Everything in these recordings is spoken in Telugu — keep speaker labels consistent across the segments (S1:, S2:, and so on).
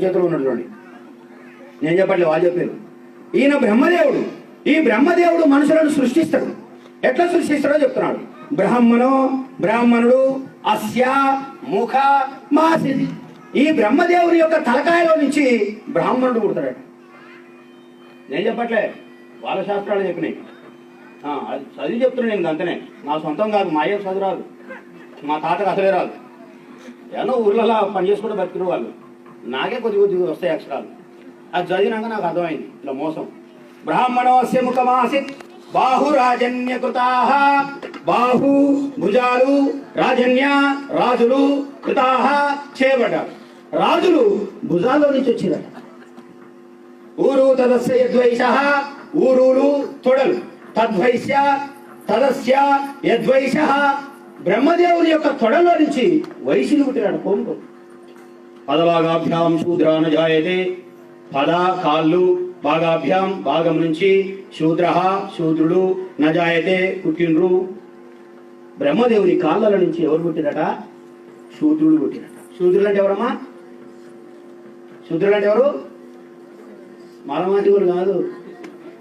S1: చేతులు ఉన్నాడు చూడండి. నేను చెప్పట్లేదు, వాళ్ళు చెప్పారు. ఈయన బ్రహ్మదేవుడు. ఈ బ్రహ్మదేవుడు మనుషులను సృష్టిస్తాడు. ఎట్లా సృష్టిస్తాడో చెప్తున్నాడు. బ్రాహ్మణుడు అస్య ముఖ మాసిది. ఈ బ్రహ్మదేవుని యొక్క తలకాయలో నుంచి బ్రాహ్మణుడు పుడతాడు. నేను చెప్పట్లే, వాళ్ళ శాస్త్రాలు చెప్పినాయి. అది చదివి చెప్తున్నాను నేను, అంతనే. నా సొంతం కాదు, మా అయ్య చదువు రాదు, మా తాతకు అసలే రాదు. ఏమో ఊర్లలో పని చేసుకుంటూ బతికిన వాళ్ళు. నాకే కొద్దిగా వస్తాయి అక్షరాలు. అది చదివినాక నాకు అర్థమైంది ఇట్లా మోసం. బ్రాహ్మణోస్య ముఖమాసిత్ బాహురాజన్యకృతా. బాహు భుజాలు, రాజన్య రాజులు, కృతా చేయబడ్డారు. రాజులు భుజాల్లో నుంచి వచ్చిరట. ఊరు తదస్య యద్వైష, ఊరులు తొడలు, తద్వైశ్య తదస్య యద్వైష. బ్రహ్మదేవుని యొక్క తొడలో నుంచి వైశ్యులు పుట్టినాడు. కోంపు పదభాగాభ్యాం శూద్రాన జాయతే. పద కాళ్ళు, భాగాభ్యాం భాగం నుంచి, శూద్ర శూద్రుడు, నజాయతే పుట్టినరు. బ్రహ్మదేవుని కాళ్ళల నుంచి ఎవరు పుట్టినట? శూద్రుడు పుట్టినట. శూద్రులు అంటే ఎవరమ్మా? శూద్రులు అంటే ఎవరు? మాలమాదివులు కాదు.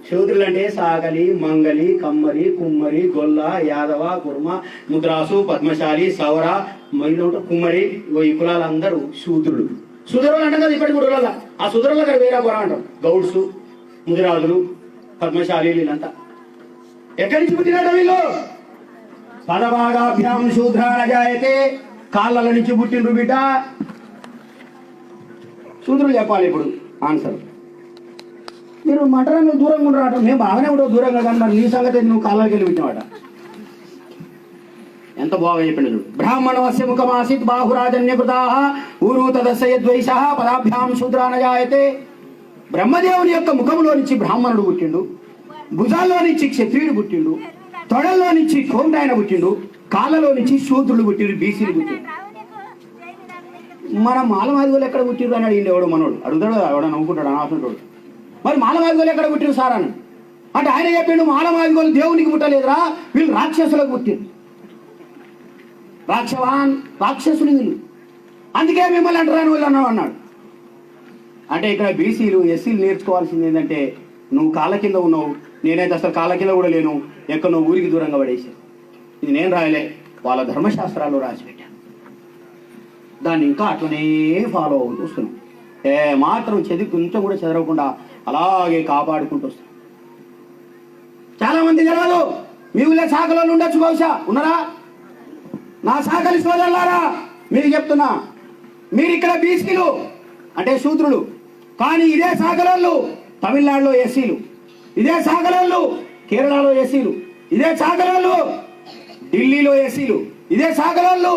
S1: శూద్రులు అంటే సాగలి, మంగలి, కమ్మరి, కుమ్మరి, గొల్ల, యాదవ, కుర్మ, ముద్రాసు, పద్మశాలి, సౌర, మైనోట, కుమ్మరి, ఈ కులాలందరూ శూద్రులు. శూద్రులు అంటాం కదా ఇప్పటి గురువుల. ఆ శూద్రులు అక్కడ వేరే పొర అంటాం. గౌడ్సు, ముదిరాజులు, పద్మశాలి, వీళ్ళంతా ఎక్కడి నుంచి పుట్టినాడు వీళ్ళు? పదభాగాభ్యాం శూద్రాన జాయతే. కాళ్ళ నుంచి పుట్టిండ్రు బిడ్డ. శూద్రులు చెప్పాలి ఇప్పుడు ఆన్సర్. మీరు మంటరాన్ని దూరంగా ఉండరాట. మేము బాగానే ఉండవు దూరంగా, కానీ మరి నీ సంగతి నువ్వు కాళ్ళకి వెళ్ళి పెట్టినవాట. ఎంత బాగా చెప్పిండు. బ్రాహ్మణవస్య ముఖమాసిత్ బాహురాజన్యకృతా. ఊరు తదస్య యద్వైష. పదాభ్యాం శూద్రాన జాయతే. బ్రహ్మదేవుని యొక్క ముఖంలో నుంచి బ్రాహ్మణుడు పుట్టిండు, భుజాల్లో నుంచి క్షత్రియుడు పుట్టిండు, తొడల్లో నుంచి కోంటాయన పుట్టిండు, కాళ్ళలో నుంచి శూద్రుడు పుట్టిండు, బీసీలు పుట్టిండు. మన మాలమాదిగోలు ఎక్కడ పుట్టిండు అని అడిగిండు ఎవడు మనోడు. అడుగుతాడు, ఎవడ నవ్వుకుంటాడు అనవసరం. మరి మాలమాదిగోలు ఎక్కడ పుట్టిరు సార్ అని అంటే ఆయన చెప్పిండు, మాలమాదిగోలు దేవునికి పుట్టలేదురా, వీళ్ళు రాక్షసులకు పుట్టిరు. రాక్షసులు వీళ్ళు, అందుకే మిమ్మల్ని అంటారని వీళ్ళు అన్నాడు. అంటే ఇక్కడ బీసీలు ఎస్సీలు నేర్చుకోవాల్సింది ఏంటంటే, నువ్వు కాళ్ళ కింద ఉన్నావు, నేనైతే అసలు కాళ్ళ కింద కూడా లేను, ఎక్కడో ఊరికి దూరంగా పడేసాను. ఇది నేను రాయలే, వాళ్ళ ధర్మశాస్త్రాల్లో రాసిపెట్టాను. దాన్ని ఇంకా అట్లనే ఫాలో అవుతూ వస్తున్నాం. మాత్రం చదివి కొంచెం కూడా చదవకుండా అలాగే కాపాడుకుంటూ వస్తాం. చాలా మంది తెలియదు. మీ ఊళ్ళో శాఖలో ఉండొచ్చు, బహుశా ఉన్నారా? నా శాఖలి సోదరులారా మీకు చెప్తున్నా, మీరు ఇక్కడ బీసీలు అంటే శూద్రులు, కానీ ఇదే శాఖలు తమిళనాడులో ఎస్సీలు, ఇదే శాఖలు కేరళలో ఎస్సీలు, ఇదే శాఖలు ఢిల్లీలో ఎస్సీలు, ఇదే శాఖలు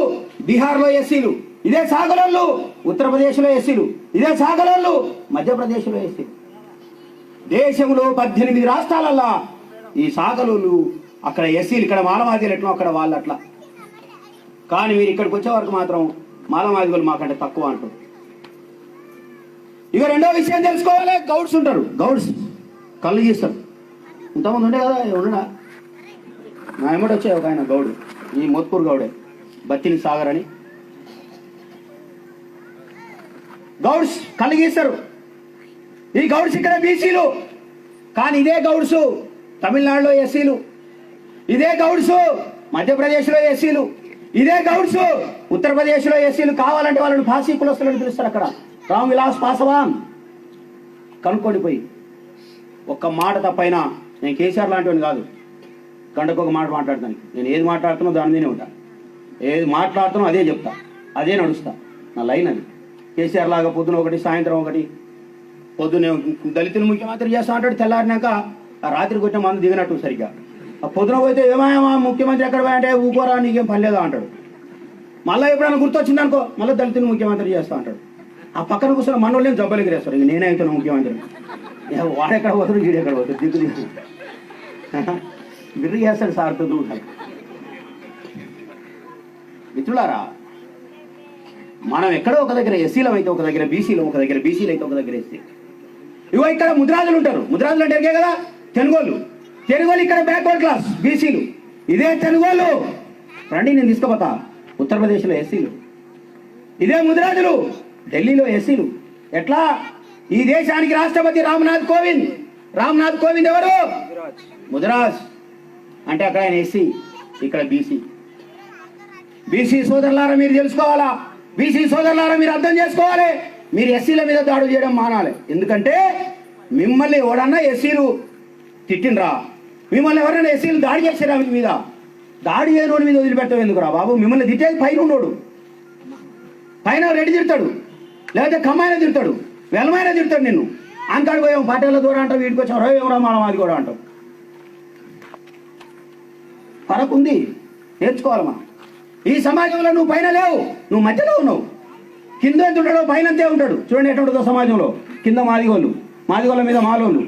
S1: బీహార్లో ఎస్సీలు, ఇదే శాఖలు ఉత్తరప్రదేశ్లో ఎస్సీలు, ఇదే శాఖలు మధ్యప్రదేశ్లో ఎస్సీలు. దేశంలో 18 రాష్ట్రాలల్లో ఈ శాఖలు అక్కడ ఎస్సీలు, ఇక్కడ మాలమాదిగలు ఎట్లా అక్కడ వాళ్ళు అట్లా. కానీ మీరు ఇక్కడికి వచ్చే వరకు మాత్రం మాలమాదిగలు మాకంటే తక్కువ అంటారు. ఇక రెండో విషయం తెలుసుకోవాలి. గౌడ్స్ ఉంటారు. గౌడ్స్ కళ్ళు గీస్తారు. ఇంతమంది ఉండే కదా, ఉండడా? నా ఎమ్మటి వచ్చాయి ఒక ఆయన గౌడు, ఈ మోత్కూరు గౌడే, బత్తిని సాగర్ అని. గౌడ్స్ కళ్ళు గీస్తారు. ఈ గౌడ్స్ ఇక్కడ బీసీలు, కానీ ఇదే గౌడ్స్ తమిళనాడులో ఎస్సీలు, ఇదే గౌడ్స్ మధ్యప్రదేశ్లో ఎస్సీలు, ఇదే గౌడ్స్ ఉత్తరప్రదేశ్లో ఎస్సీలు. కావాలంటే వాళ్ళని ఫాసీ కులస్తులను పిలుస్తారు అక్కడ. రామ్ విలాస్ పాసవాన్ కనుక్కోండి పోయి. ఒక్క మాట తప్పైనా, నేను కేసీఆర్ లాంటివని కాదు, గంటకు ఒక మాట మాట్లాడతాను. నేను ఏది మాట్లాడుతున్నా దాని మీదే ఉంటా, ఏది మాట్లాడుతున్నా అదే చెప్తా, అదే నడుస్తా. నా లైన్ అది. కేసీఆర్ లాగా పొద్దున ఒకటి సాయంత్రం ఒకటి. పొద్దున్న దళితులు ముఖ్యమంత్రి చేస్తా అంటాడు, తెల్లారినాక రాత్రికి వచ్చే మందు దిగినట్టు సరిగ్గా. ఆ పొద్దున పోతే ఏమా ముఖ్యమంత్రి ఎక్కడ పోయంటే ఊకోరా నీకేం పని లేదా అంటాడు. మళ్ళీ ఎప్పుడైనా గుర్తొచ్చింది అనుకో, మళ్ళీ దళితులు ముఖ్యమంత్రి చేస్తా అంటాడు. ఆ పక్కన కూర్చొని మనోళ్ళేం జబ్బలకి రేస్తారు. ఇంక నేనే అవుతాను ముఖ్యమంత్రి. వాడెక్కడ పోతాడు, వీడెక్కడ పోతాడు, దిక్కు దిక్కు బిర్రు చేస్తాడు సార్. మిత్రులారా, మనం ఎక్కడో ఒక దగ్గర ఎస్సీలం అయితే ఒక దగ్గర బీసీలు, ఒక దగ్గర బీసీలు అయితే ఒక దగ్గర ఎస్సీ. ఇగో ఇక్కడ ముద్రాజులు ఉంటారు. ముద్రాజులు అంటే ఎరిగే కదా, తెనుగోళ్ళు. తెనుగోళ్ళు ఇక్కడ బ్యాక్వర్డ్ క్లాస్ బీసీలు. ఇదే తెనుగోళ్ళు రండి నేను తీసుకుపోతా, ఉత్తరప్రదేశ్లో ఎస్సీలు. ఇదే ముదిరాజులు ఢిల్లీలో ఎస్సీలు, ఎట్లా? ఈ దేశానికి రాష్ట్రపతి రామ్నాథ్ కోవింద్. రామ్నాథ్ కోవింద్ ఎవరు? ముదిరాజ్. అంటే అక్కడ ఆయన ఎస్సీ, ఇక్కడ బీసీ. బీసీ సోదరులారా మీరు తెలుసుకోవాలా, బీసీ సోదరులారా మీరు అర్థం చేసుకోవాలి. మీరు ఎస్సీల మీద దాడులు చేయడం మానాలి. ఎందుకంటే మిమ్మల్ని ఎవడన్నా ఎస్సీలు తిట్టినరా? మిమ్మల్ని ఎవరైనా ఎస్సీలు దాడి చేసారా? మీ మీద దాడి చేయని మీద వదిలిపెట్టవు ఎందుకురా బాబు? మిమ్మల్ని తిట్టేది పైన ఉన్నోడు. పైన రెడ్డి తిడతాడు, లేకపోతే కమ్మాయిన తిడతాడు, వెలమైన తిడతాడు. నిన్ను అంకాడు పోయాం పాటల దూరం అంటావు, వీటికి వచ్చాం ఎవరా మనం అది కూడా అంటావు. ఫరక్ ఉంది, నేర్చుకోవాలి మనం. ఈ సమాజంలో నువ్వు పైన లేవు, నువ్వు మధ్యలో ఉన్నావు. కింద ఎంత ఉంటాడో పైన అంతే ఉంటాడు. చూడండి ఎట్లా ఉంటుందో సమాజంలో. కింద మాదిగోళ్ళు, మాదిగోళ్ళ మీద మాలోళ్ళు.